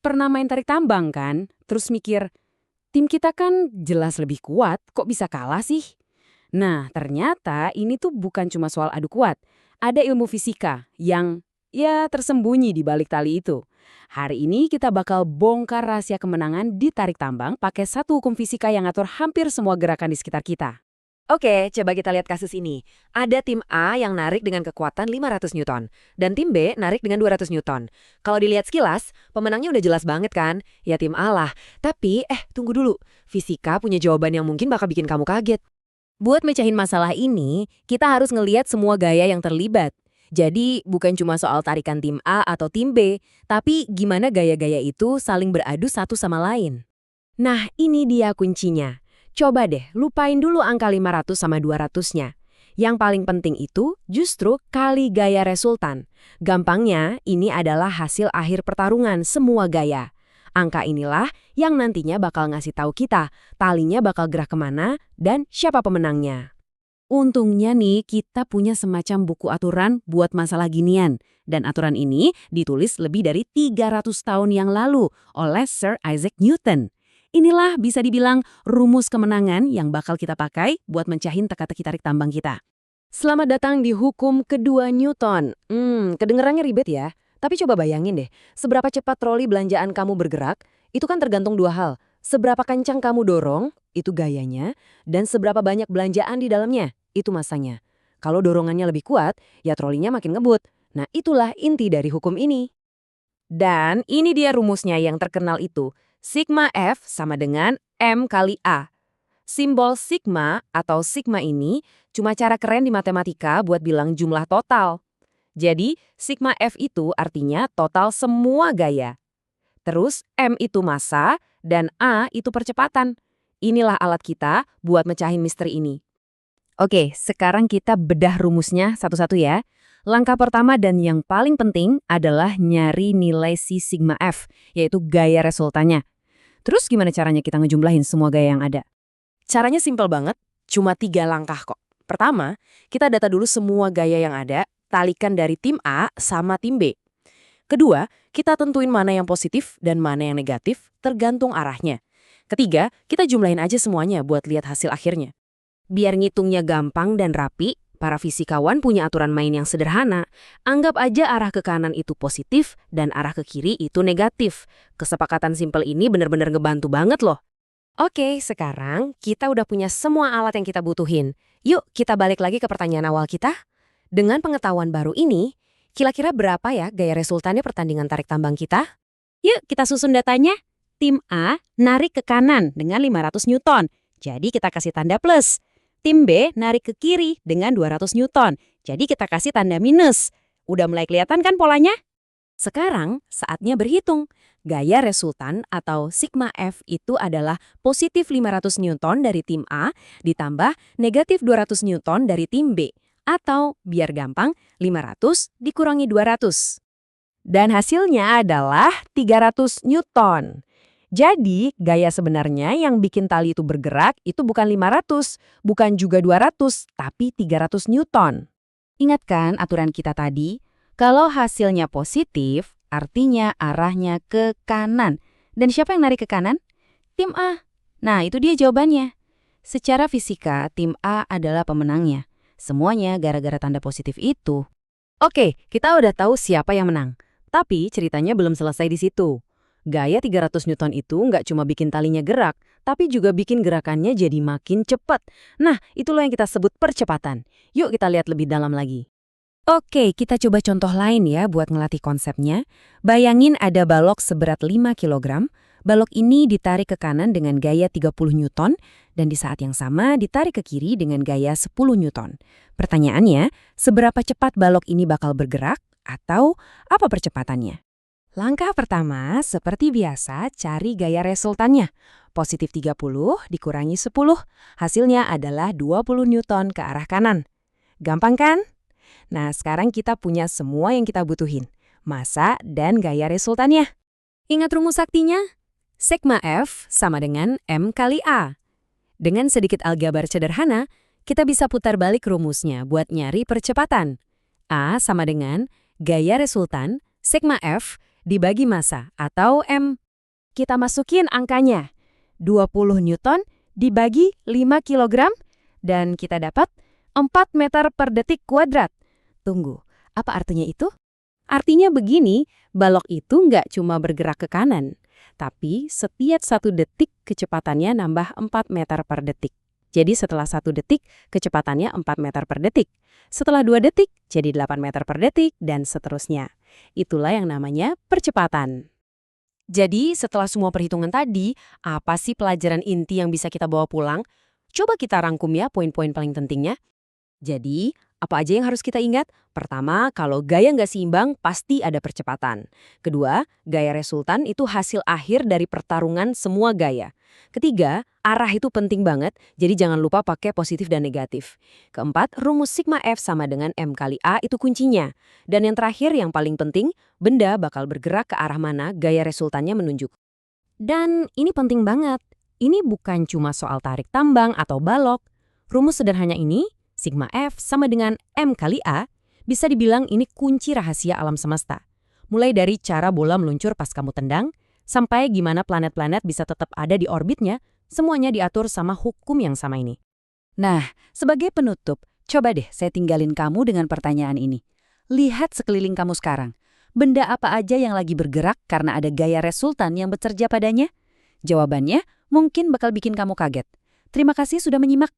Pernah main tarik tambang kan? Terus mikir, tim kita kan jelas lebih kuat, kok bisa kalah sih? Nah, ternyata ini tuh bukan cuma soal adu kuat. Ada ilmu fisika yang ya tersembunyi di balik tali itu. Hari ini kita bakal bongkar rahasia kemenangan di tarik tambang pakai satu hukum fisika yang ngatur hampir semua gerakan di sekitar kita. Oke, coba kita lihat kasus ini. Ada tim A yang narik dengan kekuatan 500 Newton, dan tim B narik dengan 200 Newton. Kalau dilihat sekilas, pemenangnya udah jelas banget kan? Ya tim A lah. Tapi, tunggu dulu. Fisika punya jawaban yang mungkin bakal bikin kamu kaget. Buat mecahin masalah ini, kita harus ngelihat semua gaya yang terlibat. Jadi, bukan cuma soal tarikan tim A atau tim B, tapi gimana gaya-gaya itu saling beradu satu sama lain. Nah, ini dia kuncinya. Coba deh, lupain dulu angka 500 sama 200-nya. Yang paling penting itu justru kali gaya resultan. Gampangnya, ini adalah hasil akhir pertarungan semua gaya. Angka inilah yang nantinya bakal ngasih tahu kita, talinya bakal gerak kemana dan siapa pemenangnya. Untungnya nih, kita punya semacam buku aturan buat masalah ginian. Dan aturan ini ditulis lebih dari 300 tahun yang lalu oleh Sir Isaac Newton. Inilah bisa dibilang rumus kemenangan yang bakal kita pakai buat mencahin teka-teki tarik tambang kita. Selamat datang di hukum kedua Newton. Kedengerannya ribet ya. Tapi coba bayangin deh, seberapa cepat troli belanjaan kamu bergerak, itu kan tergantung dua hal. Seberapa kencang kamu dorong, itu gayanya, dan seberapa banyak belanjaan di dalamnya, itu masanya. Kalau dorongannya lebih kuat, ya trolinya makin ngebut. Nah, itulah inti dari hukum ini. Dan ini dia rumusnya yang terkenal itu. Sigma F sama dengan M kali A. Simbol sigma atau sigma ini cuma cara keren di matematika buat bilang jumlah total. Jadi, sigma F itu artinya total semua gaya. Terus, M itu massa dan A itu percepatan. Inilah alat kita buat mecahin misteri ini. Oke, sekarang kita bedah rumusnya satu-satu ya. Langkah pertama dan yang paling penting adalah nyari nilai si sigma F, yaitu gaya resultannya. Terus gimana caranya kita ngejumlahin semua gaya yang ada? Caranya simpel banget, cuma 3 langkah kok. Pertama, kita data dulu semua gaya yang ada, talikan dari tim A sama tim B. Kedua, kita tentuin mana yang positif dan mana yang negatif, tergantung arahnya. Ketiga, kita jumlahin aja semuanya buat lihat hasil akhirnya. Biar ngitungnya gampang dan rapi, para fisikawan punya aturan main yang sederhana. Anggap aja arah ke kanan itu positif dan arah ke kiri itu negatif. Kesepakatan simpel ini benar-benar ngebantu banget loh. Oke, sekarang kita udah punya semua alat yang kita butuhin. Yuk, kita balik lagi ke pertanyaan awal kita. Dengan pengetahuan baru ini, kira-kira berapa ya gaya resultannya pertandingan tarik tambang kita? Yuk kita susun datanya. Tim A narik ke kanan dengan 500 Newton, jadi kita kasih tanda plus. Tim B narik ke kiri dengan 200 Newton, jadi kita kasih tanda minus. Udah mulai kelihatan kan polanya? Sekarang saatnya berhitung. Gaya resultan atau sigma F itu adalah positif 500 Newton dari tim A ditambah negatif 200 Newton dari tim B. Atau biar gampang, 500 dikurangi 200. Dan hasilnya adalah 300 Newton. Jadi, gaya sebenarnya yang bikin tali itu bergerak itu bukan 500, bukan juga 200, tapi 300 Newton. Ingat kan aturan kita tadi? Kalau hasilnya positif, artinya arahnya ke kanan. Dan siapa yang narik ke kanan? Tim A. Nah, itu dia jawabannya. Secara fisika, tim A adalah pemenangnya. Semuanya gara-gara tanda positif itu. Oke, kita udah tahu siapa yang menang. Tapi ceritanya belum selesai di situ. Gaya 300 Newton itu nggak cuma bikin talinya gerak, tapi juga bikin gerakannya jadi makin cepat. Nah, itulah yang kita sebut percepatan. Yuk kita lihat lebih dalam lagi. Oke, kita coba contoh lain ya buat ngelatih konsepnya. Bayangin ada balok seberat 5 kg. Balok ini ditarik ke kanan dengan gaya 30 Newton dan di saat yang sama ditarik ke kiri dengan gaya 10 Newton. Pertanyaannya, seberapa cepat balok ini bakal bergerak atau apa percepatannya? Langkah pertama, seperti biasa, cari gaya resultannya. Positif 30 dikurangi 10, hasilnya adalah 20 Newton ke arah kanan. Gampang kan? Nah, sekarang kita punya semua yang kita butuhin. Massa dan gaya resultannya. Ingat rumus saktinya? Sigma F sama dengan M kali A. Dengan sedikit aljabar sederhana, kita bisa putar balik rumusnya buat nyari percepatan. A sama dengan gaya resultan, Sigma F, dibagi massa atau M. Kita masukin angkanya. 20 Newton dibagi 5 kilogram dan kita dapat 4 meter per detik kuadrat. Tunggu, apa artinya itu? Artinya begini, balok itu nggak cuma bergerak ke kanan, tapi setiap 1 detik kecepatannya nambah 4 meter per detik. Jadi setelah 1 detik, kecepatannya 4 meter per detik. Setelah 2 detik, jadi 8 meter per detik, dan seterusnya. Itulah yang namanya percepatan. Jadi setelah semua perhitungan tadi, apa sih pelajaran inti yang bisa kita bawa pulang? Coba kita rangkum ya poin-poin paling pentingnya. Jadi, apa aja yang harus kita ingat? Pertama, kalau gaya nggak seimbang, pasti ada percepatan. Kedua, gaya resultan itu hasil akhir dari pertarungan semua gaya. Ketiga, arah itu penting banget, jadi jangan lupa pakai positif dan negatif. Keempat, rumus sigma F sama dengan M kali A itu kuncinya. Dan yang terakhir, yang paling penting, benda bakal bergerak ke arah mana gaya resultannya menunjuk. Dan ini penting banget. Ini bukan cuma soal tarik tambang atau balok. Rumus sederhana ini, sigma F sama dengan M kali A, bisa dibilang ini kunci rahasia alam semesta. Mulai dari cara bola meluncur pas kamu tendang, sampai gimana planet-planet bisa tetap ada di orbitnya, semuanya diatur sama hukum yang sama ini. Nah, sebagai penutup, coba deh saya tinggalin kamu dengan pertanyaan ini. Lihat sekeliling kamu sekarang. Benda apa aja yang lagi bergerak karena ada gaya resultan yang bekerja padanya? Jawabannya mungkin bakal bikin kamu kaget. Terima kasih sudah menyimak.